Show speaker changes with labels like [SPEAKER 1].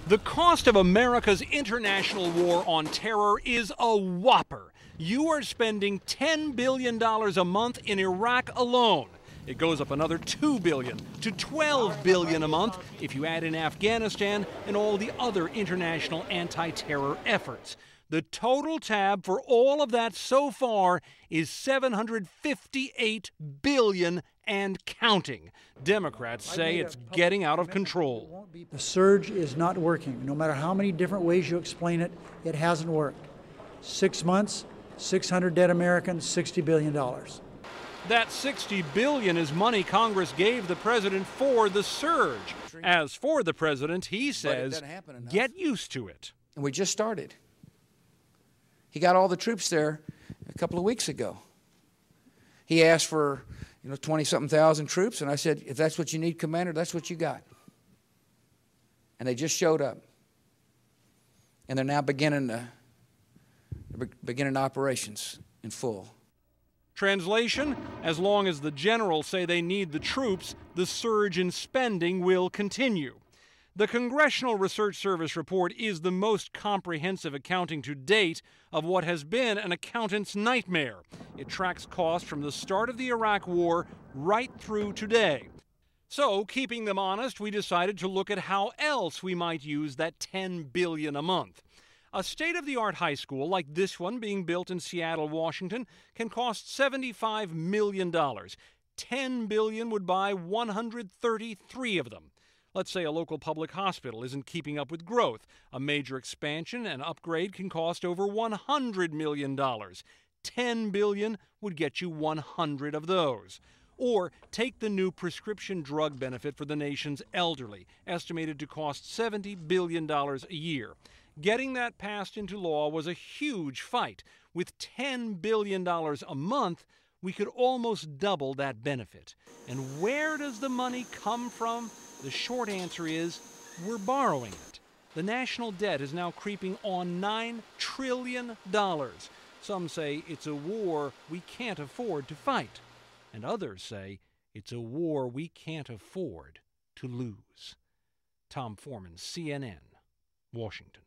[SPEAKER 1] The cost of America's international war on terror is a whopper. You are spending $10 billion a month in Iraq alone. It goes up another $2 billion to $12 billion a month if you add in Afghanistan and all the other international anti-terror efforts. The total tab for all of that so far is $758 billion and counting. Democrats say it's getting out of control.
[SPEAKER 2] The surge is not working. No matter how many different ways you explain it, it hasn't worked. 6 months, 600 dead Americans, $60 billion.
[SPEAKER 1] That $60 billion is money Congress gave the president for the surge. As for the president, he says, get used to it.
[SPEAKER 3] And we just started. He got all the troops there a couple of weeks ago. He asked for 20-something thousand troops, and I said, if that's what you need, Commander, that's what you got. And they just showed up. And they're now beginning operations in full.
[SPEAKER 1] Translation, as long as the generals say they need the troops, the surge in spending will continue. The Congressional Research Service report is the most comprehensive accounting to date of what has been an accountant's nightmare. It tracks costs from the start of the Iraq War right through today. So, keeping them honest, we decided to look at how else we might use that $10 billion a month. A state-of-the-art high school like this one being built in Seattle, Washington, can cost $75 million. $10 billion would buy 133 of them. Let's say a local public hospital isn't keeping up with growth. A major expansion and upgrade can cost over $100 million. $10 billion would get you 100 of those. Or take the new prescription drug benefit for the nation's elderly, estimated to cost $70 billion a year. Getting that passed into law was a huge fight. With $10 billion a month, we could almost double that benefit. And where does the money come from? The short answer is, we're borrowing it. The national debt is now creeping on $9 trillion. Some say it's a war we can't afford to fight. And others say it's a war we can't afford to lose. Tom Foreman, CNN, Washington.